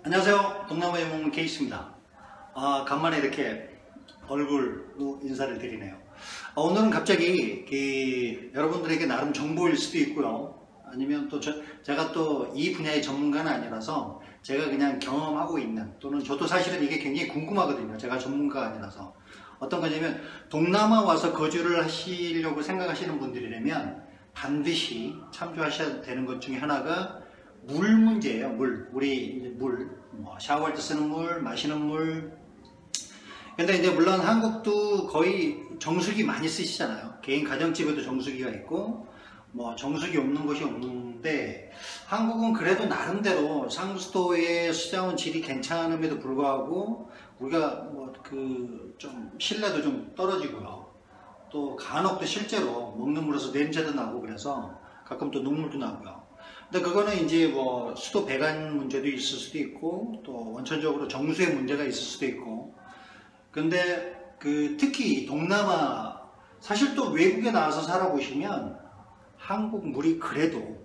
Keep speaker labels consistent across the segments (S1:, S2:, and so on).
S1: 안녕하세요. 동남아에 머문 케이스입니다. 간만에 이렇게 얼굴로 인사를 드리네요. 오늘은 갑자기 여러분들에게 나름 정보일 수도 있고요. 아니면 또 제가 또 이 분야의 전문가는 아니라서 제가 그냥 경험하고 있는, 또는 저도 사실은 이게 굉장히 궁금하거든요. 제가 전문가가 아니라서. 어떤 거냐면, 동남아 와서 거주를 하시려고 생각하시는 분들이라면 반드시 참조하셔야 되는 것 중에 하나가 물 문제예요. 우리 샤워할 때 쓰는 물, 마시는 물. 근데 이제 물론 한국도 거의 정수기 많이 쓰시잖아요. 개인 가정집에도 정수기가 있고, 정수기 없는 곳이 없는데, 한국은 그래도 나름대로 상수도의 수자원 질이 괜찮음에도 불구하고, 우리가 좀 신뢰도 좀 떨어지고요. 또 간혹 또 실제로 먹는 물에서 냄새도 나고 그래서 가끔 또 눈물도 나고요. 근데 그거는 이제 수도 배관 문제도 있을 수도 있고, 또 원천적으로 정수의 문제가 있을 수도 있고. 근데 특히 동남아, 사실 또 외국에 나와서 살아보시면 한국 물이 그래도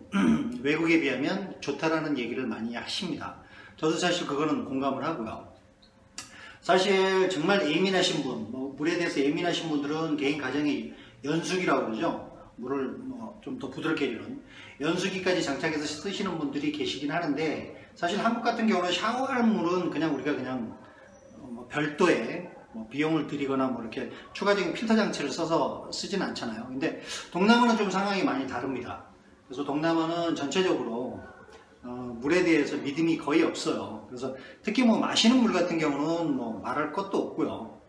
S1: 외국에 비하면 좋다라는 얘기를 많이 하십니다. 저도 사실 그거는 공감을 하고요. 사실 정말 예민하신 분, 물에 대해서 예민하신 분들은 개인 가정에 연수기라고 그러죠. 물을 좀 더 부드럽게 해주는 연수기까지 장착해서 쓰시는 분들이 계시긴 하는데, 사실 한국 같은 경우는 샤워하는 물은 그냥 우리가 그냥 별도의 비용을 들이거나 이렇게 추가적인 필터 장치를 써서 쓰진 않잖아요. 근데 동남아는 좀 상황이 많이 다릅니다. 그래서 동남아는 전체적으로 물에 대해서 믿음이 거의 없어요. 그래서 특히 마시는 물 같은 경우는 말할 것도 없고요.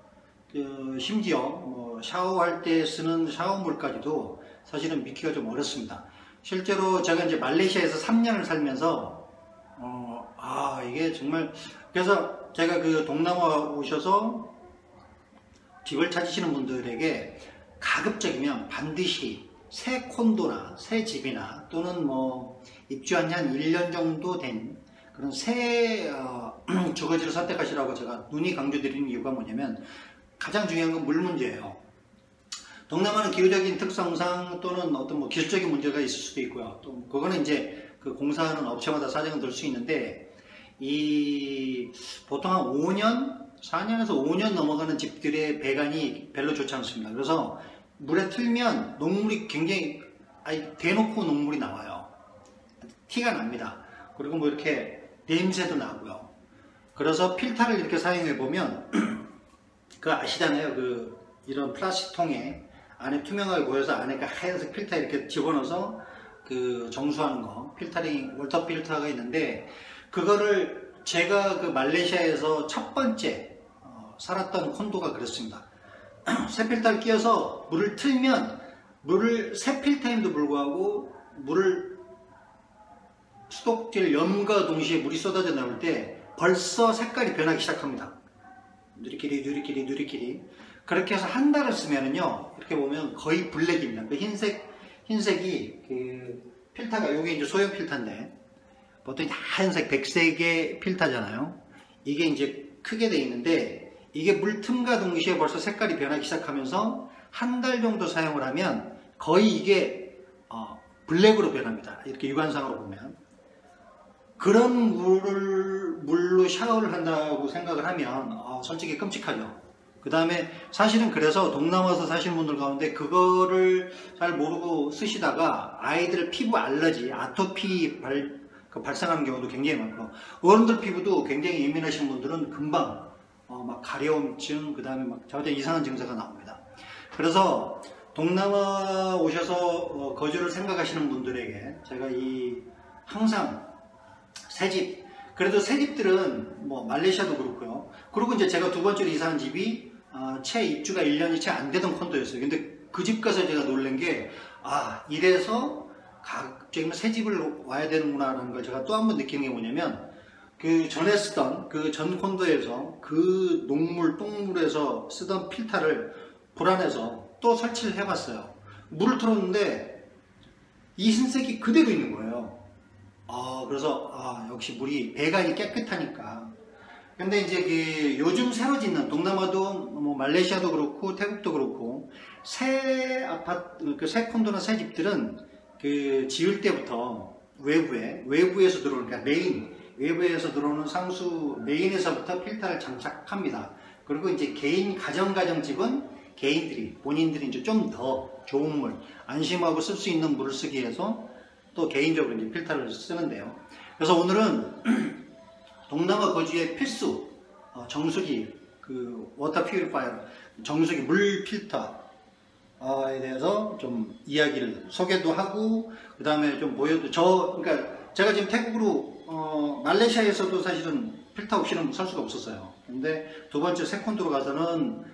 S1: 심지어 샤워할 때 쓰는 샤워물까지도 사실은 믿기가 좀 어렵습니다. 실제로 제가 이제 말레이시아에서 3년을 살면서 이게 정말, 그래서 제가 동남아 오셔서 집을 찾으시는 분들에게 가급적이면 반드시 새 콘도나 새 집이나 또는 입주한 지 한 1년 정도 된 그런 새 주거지를 선택하시라고 제가 눈이 강조드리는 이유가 뭐냐면, 가장 중요한 건 물 문제예요. 동남아는 기후적인 특성상 또는 어떤 기술적인 문제가 있을 수도 있고요. 또 그거는 이제 공사하는 업체마다 사정은 될 수 있는데, 보통 한 4년에서 5년 넘어가는 집들의 배관이 별로 좋지 않습니다. 그래서 물에 틀면 녹물이 굉장히, 대놓고 녹물이 나와요. 티가 납니다. 그리고 이렇게 냄새도 나고요. 그래서 필터를 이렇게 사용해 보면 아시잖아요. 이런 플라스틱 통에 안에 투명하게 보여서 안에 하얀색 필터 이렇게 집어넣어서 정수하는 거, 필터링, 워터 필터가 있는데, 그거를 제가 말레이시아에서 첫 번째 살았던 콘도가 그렇습니다. 새 필터를 끼워서 물을 틀면, 새 필터임에도 불구하고 물을 수도꼭지를 염과 동시에 물이 쏟아져 나올 때 벌써 색깔이 변하기 시작합니다. 누리끼리. 그렇게 해서 한 달을 쓰면은요, 이렇게 보면 거의 블랙입니다. 흰색이 필터가, 요게 이제 소형 필터인데, 보통 하얀색, 백색의 필터잖아요. 이게 이제 크게 돼 있는데, 이게 물 틈과 동시에 벌써 색깔이 변하기 시작하면서 한 달 정도 사용을 하면 거의 이게 블랙으로 변합니다. 이렇게 육안상으로 보면. 그런 물로 샤워를 한다고 생각을 하면 솔직히 끔찍하죠. 그 다음에 사실은 그래서 동남아에서 사시는 분들 가운데 그거를 잘 모르고 쓰시다가 아이들 피부 알러지, 아토피 발생하는 경우도 굉장히 많고, 어른들 피부도 굉장히 예민하신 분들은 금방 가려움증, 그 다음에 자주 이상한 증세가 나옵니다. 그래서 동남아 오셔서 거주를 생각하시는 분들에게 제가 항상 새집, 그래도 새 집들은 말레이시아도 그렇고요. 그리고 이제 제가 두 번째로 이사한 집이 채 입주가 1년이 채 안 되던 콘도였어요. 근데 그 집 가서 제가 놀란 게, 이래서 갑자기 새 집을 와야 되는구나 라는 걸 제가 또 한 번 느낀 게 뭐냐면, 전에 쓰던 전 콘도에서 똥물에서 쓰던 필터를 불안해서 또 설치를 해봤어요. 물을 틀었는데 이 흰색이 그대로 있는 거예요. 그래서 역시 물이 배관이 깨끗하니까. 근데 이제 요즘 새로 짓는 동남아도 말레이시아도 그렇고 태국도 그렇고 새 아파트, 새 콘도나 새 집들은 지을 때부터 외부에서 들어오니까 메인 외부에서 들어오는 상수 메인에서부터 필터를 장착합니다. 그리고 이제 개인 가정집은 개인들이 본인들이 이제 좀 더 좋은 물, 안심하고 쓸 수 있는 물을 쓰기 위해서 또 개인적으로 이제 필터를 쓰는데요. 그래서 오늘은 동남아 거주의 필수 정수기, 그 워터 퓨리파이어, 정수기 물 필터에 대해서 좀 이야기를 소개도 하고, 그 다음에 좀 그러니까 제가 지금 태국으로 말레이시아에서도 사실은 필터 없이는 살 수가 없었어요. 근데 두 번째 세콘도로 가서는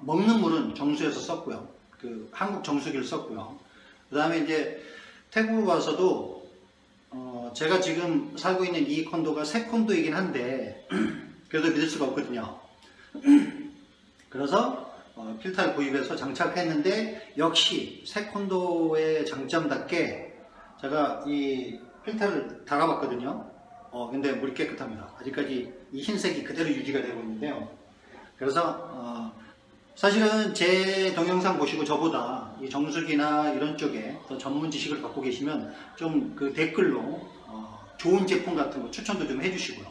S1: 먹는 물은 정수에서 썼고요. 그 한국 정수기를 썼고요. 그 다음에 이제 태국 와서도 제가 지금 살고 있는 이 콘도가 세 콘도이긴 한데 그래도 믿을 수가 없거든요. 그래서 필터를 구입해서 장착했는데 역시 세 콘도의 장점답게 제가 이 필터를 달아봤거든요. 근데 물이 깨끗합니다. 아직까지 이 흰색이 그대로 유지가 되고 있는데요. 그래서 사실은 제 동영상 보시고 저보다 이 정수기나 이런 쪽에 더 전문 지식을 갖고 계시면 좀 그 댓글로 좋은 제품 같은 거 추천도 좀 해주시고요.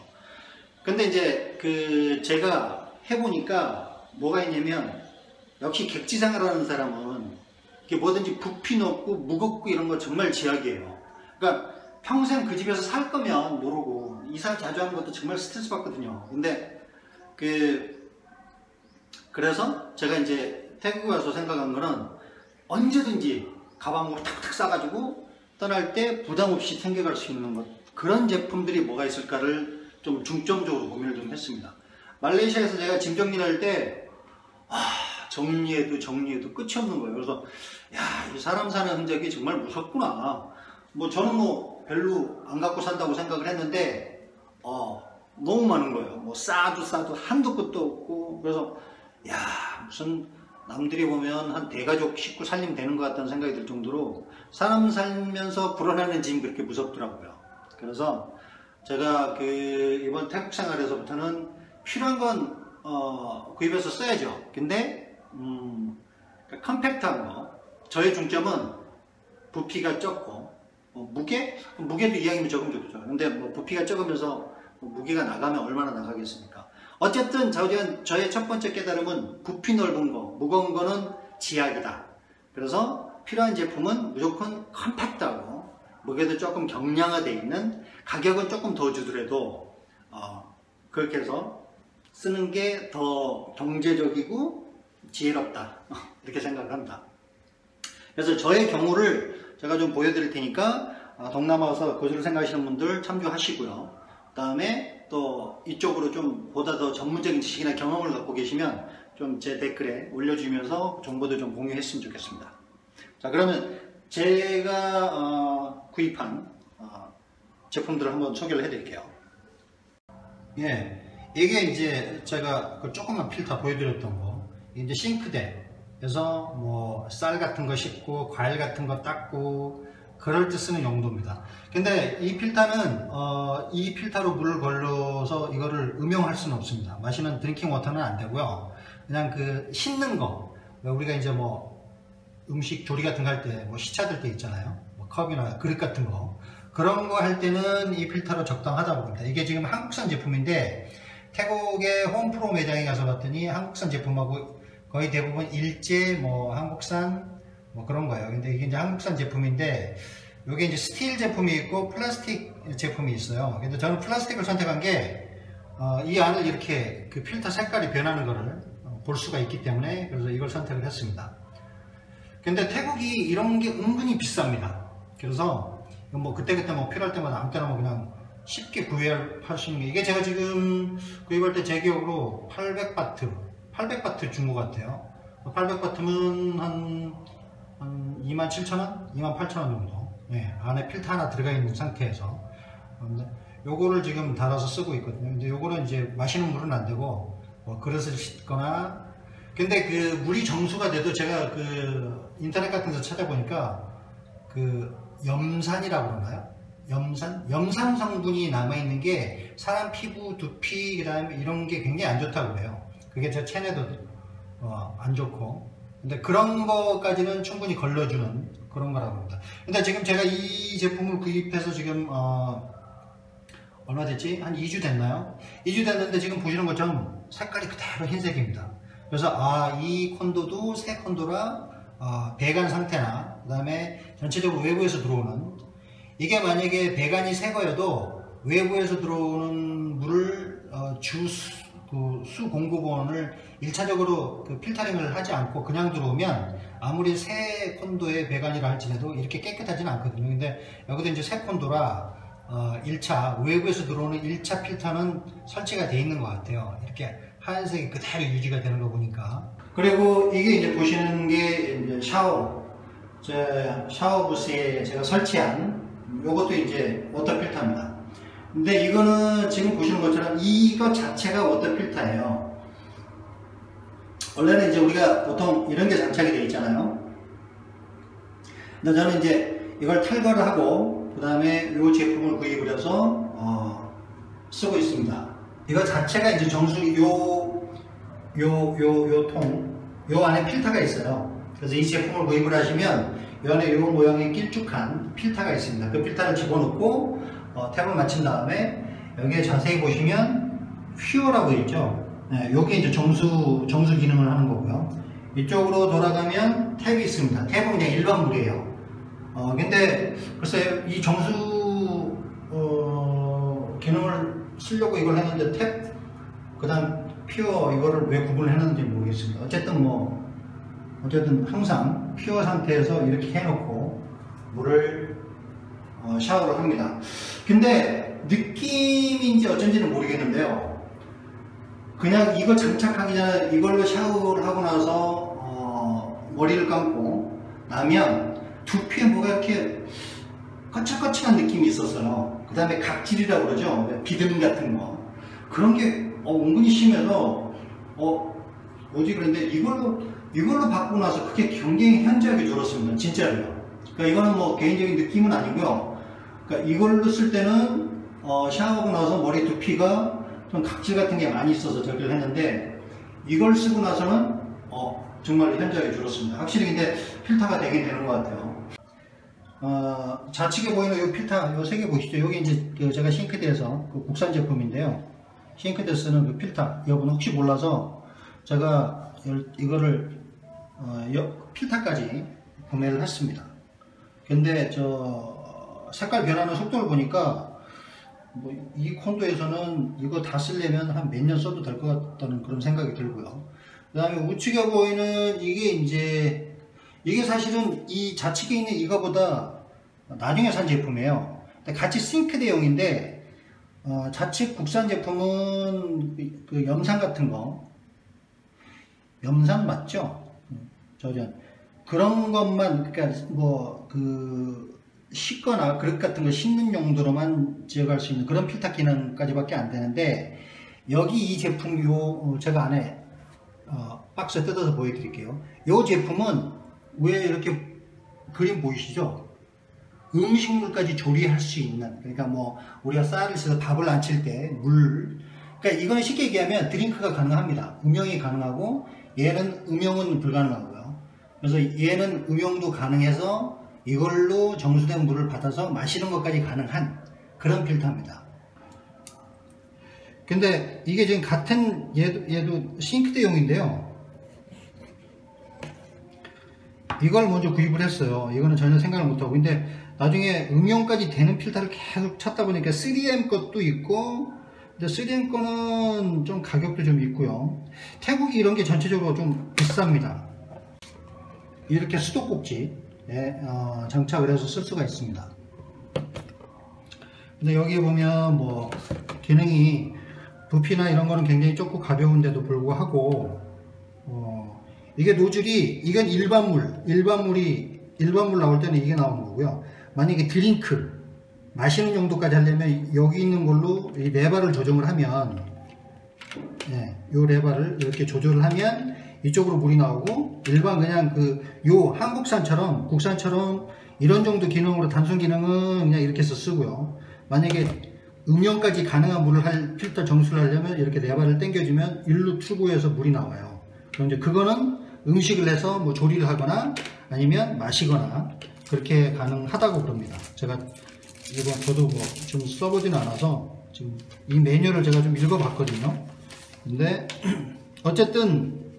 S1: 근데 이제 그 제가 해보니까 뭐가 있냐면 역시 객지생활 하는 사람은 이게 뭐든지 부피 높고 무겁고 이런 거 정말 제약이에요. 그러니까 평생 그 집에서 살 거면 모르고 이사 자주 하는 것도 정말 스트레스 받거든요. 근데 그래서 제가 이제 태국에 와서 생각한 거는 언제든지 가방으로 탁탁 싸가지고 떠날 때 부담 없이 챙겨갈 수 있는 것, 그런 제품들이 뭐가 있을까를 좀 중점적으로 고민을 좀 했습니다. 말레이시아에서 제가 짐 정리를 할 때 정리해도 끝이 없는 거예요. 그래서 이 사람 사는 흔적이 정말 무섭구나. 저는 별로 안 갖고 산다고 생각을 했는데 너무 많은 거예요. 싸도 한도 끝도 없고. 그래서 무슨 남들이 보면 한 대가족 식구 살림 되는 것 같다는 생각이 들 정도로 사람 살면서 불어나는 짐이 그렇게 무섭더라고요. 그래서 제가 이번 태국 생활에서부터는 필요한 건 구입해서 써야죠. 근데 컴팩트한 거, 저의 중점은 부피가 적고 무게도 이왕이면 조금 좋죠. 근데 부피가 적으면서 무게가 나가면 얼마나 나가겠습니까? 어쨌든 저의 첫 번째 깨달음은 부피 넓은 거, 무거운 거는 지약이다. 그래서 필요한 제품은 무조건 컴팩트하고 무게도 조금 경량화되어 있는, 가격은 조금 더 주더라도 그렇게 해서 쓰는 게 더 경제적이고 지혜롭다. 이렇게 생각합니다. 그래서 저의 경우를 제가 좀 보여드릴 테니까 동남아 와서 거주를 생각하시는 분들 참조하시고요. 그 다음에 또 이쪽으로 좀 보다 더 전문적인 지식이나 경험을 갖고 계시면 좀 제 댓글에 올려주면서 정보도 좀 공유했으면 좋겠습니다. 자, 그러면 제가 구입한 제품들을 한번 소개를 해드릴게요. 이게 이제 제가 그 조그만 필터 보여드렸던 거, 이제 싱크대에서 쌀 같은 거 씻고 과일 같은 거 닦고 그럴 때 쓰는 용도입니다. 근데 이 필터는 이 필터로 물을 걸러서 이거를 음용할 수는 없습니다. 마시는 드링킹 워터는 안 되고요. 그냥 그 씻는 거, 우리가 이제 음식 조리 같은 거 할 때 시차들 때 있잖아요. 컵이나 그릇 같은 거, 그런 거 할 때는 이 필터로 적당하다고 봅니다. 이게 지금 한국산 제품인데 태국의 홈프로 매장에 가서 봤더니 한국산 제품하고 거의 대부분 일제 한국산 그런 거예요. 근데 이게 이제 한국산 제품인데 이게 이제 스틸 제품이 있고 플라스틱 제품이 있어요. 근데 저는 플라스틱을 선택한 게 이 안을 이렇게 그 필터 색깔이 변하는 거를 볼 수가 있기 때문에 그래서 이걸 선택을 했습니다. 근데 태국이 이런 게 은근히 비쌉니다. 그래서 그때그때 필요할 때마다 아무 때나 그냥 쉽게 구입할 수 있는 게, 이게 제가 지금 구입할 때 제 기억으로 800바트 준 것 같아요. 800바트면 한 27,000원? 28,000원 정도. 안에 필터 하나 들어가 있는 상태에서. 요거를 지금 달아서 쓰고 있거든요. 근데 요거는 이제 마시는 물은 안 되고, 그릇을 씻거나. 근데 그 물이 정수가 돼도 제가 그 인터넷 같은 데서 찾아보니까 그 염산이라고 그러나요? 염산 성분이 남아있는 게 사람 피부, 두피, 그 다음에 이런 게 굉장히 안 좋다고 그래요. 그게 제 체내도 안 좋고. 근데 그런 거까지는 충분히 걸러주는 그런 거라고 합니다. 근데 지금 제가 이 제품을 구입해서 지금 얼마 됐지? 한 2주 됐나요? 2주 됐는데 지금 보시는 것처럼 색깔이 그대로 흰색입니다. 그래서 이 콘도도 새 콘도라 배관 상태나 그 다음에 전체적으로 외부에서 들어오는, 이게 만약에 배관이 새 거여도 외부에서 들어오는 물을 수 공급원을 1차적으로 그 필터링을 하지 않고 그냥 들어오면 아무리 새 콘도의 배관이라 할지라도 이렇게 깨끗하지는 않거든요. 근데 여기도 이제 새 콘도라 1차 외부에서 들어오는 1차 필터는 설치가 되어 있는 것 같아요. 이렇게 하얀색이 그대로 유지가 되는 거 보니까. 그리고 이게 이제 보시는 게 이제 샤워 부스에 제가 설치한 요것도 이제 워터 필터입니다. 근데 이거는 지금 보시는 것처럼 이거 자체가 워터 필터예요. 원래는 이제 우리가 보통 이런 게 장착이 되어 있잖아요. 근데 저는 이제 이걸 탈거를 하고 그 다음에 이 제품을 구입을 해서 쓰고 있습니다. 이거 자체가 이제 정수기 요 안에 필터가 있어요. 그래서 이 제품을 구입을 하시면 이 안에 요 모양의 길쭉한 필터가 있습니다. 그 필터를 집어넣고 탭을 맞춘 다음에 여기에 자세히 보시면 퓨어라고 있죠. 네, 요게 이제 정수 기능을 하는 거고요. 이쪽으로 돌아가면 탭이 있습니다. 탭은 그냥 일반 물이에요. 근데 글쎄 이 정수 기능을 쓰려고 이걸 했는데 탭 그 다음 퓨어 이거를 왜 구분을 했는지 모르겠습니다. 어쨌든 항상 퓨어 상태에서 이렇게 해놓고 물을 샤워를 합니다. 근데 느낌인지 어쩐지는 모르겠는데요. 그냥 이거 장착하기 전에 이걸로 샤워를 하고 나서 머리를 감고 나면 두피에 뭐가 이렇게 거칠거칠한 느낌이 있었어요. 그 다음에 각질이라고 그러죠. 비듬 같은 거. 그런 게 은근히 심해서 뭐지 그런데 이걸로 받고 나서 그게 굉장히 현저하게 줄었습니다. 진짜로요. 그러니까 이거는 뭐 개인적인 느낌은 아니고요. 그러니까 이걸로 쓸 때는 샤워하고 나서 머리 두피가 좀 각질 같은 게 많이 있어서 저기를 했는데 이걸 쓰고 나서는 정말 현저하게 줄었습니다. 확실히 근데 필터가 되긴 되는 것 같아요. 좌측에 보이는 이 필터, 이 세 개 보시죠. 여기 이제 제가 싱크대에서 그 국산 제품인데요. 싱크대 쓰는 그 필터, 여러분 혹시 몰라서 제가 이거를 필터까지 구매를 했습니다. 근데 색깔 변하는 속도를 보니까 이 콘도에서는 이거 다 쓰려면 한 몇 년 써도 될 것 같다는 그런 생각이 들고요. 그 다음에 우측에 보이는 이게 사실은 이 좌측에 있는 이거보다 나중에 산 제품이에요. 같이 싱크대용인데 좌측 국산 제품은 그 염산 같은 거, 염산 맞죠? 그런 것만, 그러니까 씻거나 그릇 같은 거 씻는 용도로만 지어갈 수 있는 그런 필터 기능까지밖에 안 되는데, 여기 이 제품 제가 안에 박스 뜯어서 보여드릴게요. 이 제품은 왜 이렇게 그림 보이시죠? 음식물까지 조리할 수 있는, 그러니까 뭐 우리가 쌀을 써서 밥을 안 칠 때 물, 그러니까 이건 쉽게 얘기하면 드링크가 가능합니다. 음용이 가능하고 얘는 음용은 불가능하고요. 그래서 얘는 음용도 가능해서 이걸로 정수된 물을 받아서 마시는 것까지 가능한 그런 필터입니다. 근데 이게 지금 같은 얘도 싱크대용인데요. 이걸 먼저 구입을 했어요. 이거는 전혀 생각을 못하고. 근데 나중에 음용까지 되는 필터를 계속 찾다 보니까 3M 것도 있고, 근데 3M 거는 좀 가격도 좀 있고요. 태국이 이런 게 전체적으로 좀 비쌉니다. 이렇게 수도꼭지에 장착을 해서 쓸 수가 있습니다. 근데 여기 보면 뭐 기능이 부피나 이런 거는 굉장히 좁고 가벼운데도 불구하고 이게 노즐이, 이건 일반물 나올 때는 이게 나오는 거고요. 만약에 드링크 마시는 정도까지 하려면 여기 있는 걸로 이 레버를 조정을 하면, 요 레버를 이렇게 조절을 하면 이쪽으로 물이 나오고, 일반 그냥 요 한국산처럼 국산처럼 이런 정도 기능으로 단순 기능은 그냥 이렇게 해서 쓰고요. 만약에 음용까지 가능한 물을 필터 정수를 하려면 이렇게 레버를 당겨주면 일로 투구해서 물이 나와요. 그럼 이제 그거는 음식을 해서 뭐 조리를 하거나 아니면 마시거나 그렇게 가능하다고 그럽니다. 제가 저도 뭐 좀 써보지는 않아서 지금 이 매뉴얼을 제가 좀 읽어봤거든요. 근데 어쨌든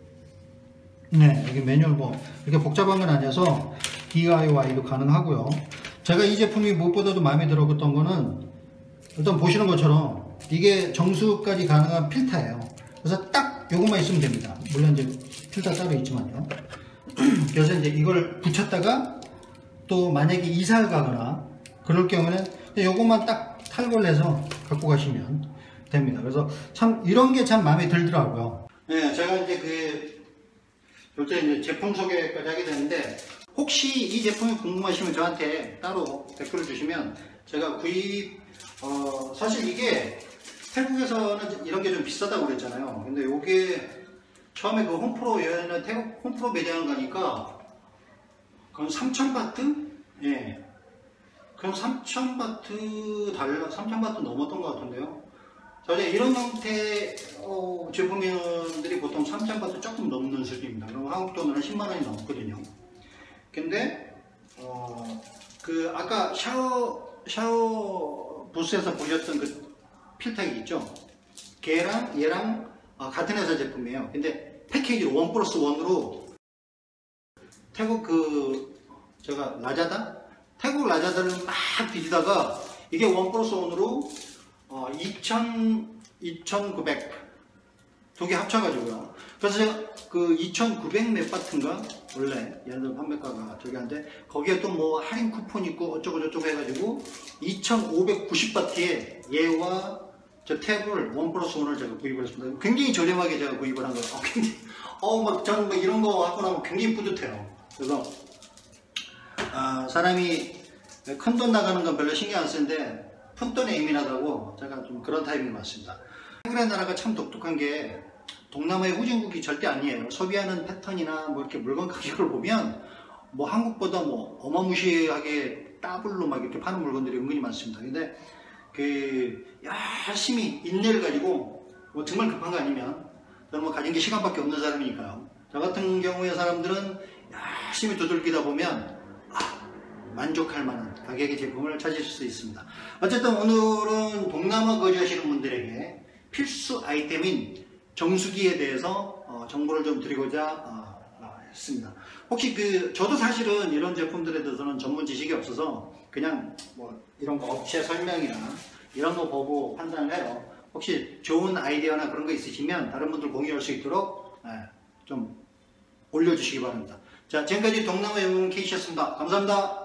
S1: 네, 여기 매뉴얼 뭐 이렇게 복잡한 건 아니어서 DIY도 가능하고요. 제가 이 제품이 무엇보다도 마음에 들었던 거는 일단 보시는 것처럼 이게 정수까지 가능한 필터예요. 그래서 딱 요것만 있으면 됩니다. 물론 이제 필터 따로 있지만요. 그래서 이제 이걸 붙였다가 또 만약에 이사를 가거나 그럴 경우는 요것만 딱 탈거를 해서 갖고 가시면 됩니다. 그래서 참 이런 게 참 마음에 들더라고요. 네, 제가 이제 요새 이제 제품 소개까지 하게 되는데 혹시 이 제품이 궁금하시면 저한테 따로 댓글을 주시면 제가 구입 사실 이게 태국에서는 이런 게 좀 비싸다고 그랬잖아요. 근데 요게 처음에 그 홈프로 여행을 태국 홈프로 매장을 가니까 그건 3000바트? 예. 그럼 3000바트 3000바트 넘었던 것 같은데요. 자, 이제 이런 형태 제품들이 보통 3000바트 조금 넘는 수준입니다. 그럼 한국 돈으로 10만원이 넘거든요. 근데 그 아까 샤워 부스에서 보셨던 그 필터기 있죠? 걔랑 얘랑 같은 회사 제품이에요. 근데 패키지로 1+1으로 태국 제가 라자다? 태국 라자다를 막 뒤지다가 이게 1+1으로 2,900 두 개 합쳐가지고요. 그래서 제가 그 2,900 몇 바트인가 원래 얘네들 판매가가 저기 한데 거기에 또 뭐 할인 쿠폰 있고 어쩌고저쩌고 해가지고 2,590바트에 얘와 저 탭을 1+1을 제가 구입을 했습니다. 굉장히 저렴하게 제가 구입을 한 거예요. 굉장히 저는 막 이런 거 하고 나면 굉장히 뿌듯해요. 그래서 사람이 큰 돈 나가는 건 별로 신경 안 쓰는데 푼돈에 예민하다고 제가 좀 그런 타입인 것 같습니다. 한국의 나라가 참 독특한 게 동남아의 후진국이 절대 아니에요. 소비하는 패턴이나 뭐 이렇게 물건 가격을 보면 뭐 한국보다 뭐 어마무시하게 더블로 막 이렇게 파는 물건들이 은근히 많습니다. 근데 열심히 인내를 가지고 뭐 정말 급한 거 아니면 저는 뭐 가진 게 시간밖에 없는 사람이니까요. 저 같은 경우의 사람들은 열심히 두들기다 보면 만족할 만한 가격의 제품을 찾으실 수 있습니다. 어쨌든 오늘은 동남아 거주하시는 분들에게 필수 아이템인 정수기에 대해서 정보를 좀 드리고자 했습니다. 혹시 저도 사실은 이런 제품들에 대해서는 전문 지식이 없어서 그냥 뭐 이런 거 업체 설명이나 이런 거 보고 판단을 해요. 혹시 좋은 아이디어나 그런 거 있으시면 다른 분들 공유할 수 있도록 좀 올려주시기 바랍니다. 자, 지금까지 동남아 영웅 K씨였습니다. 감사합니다.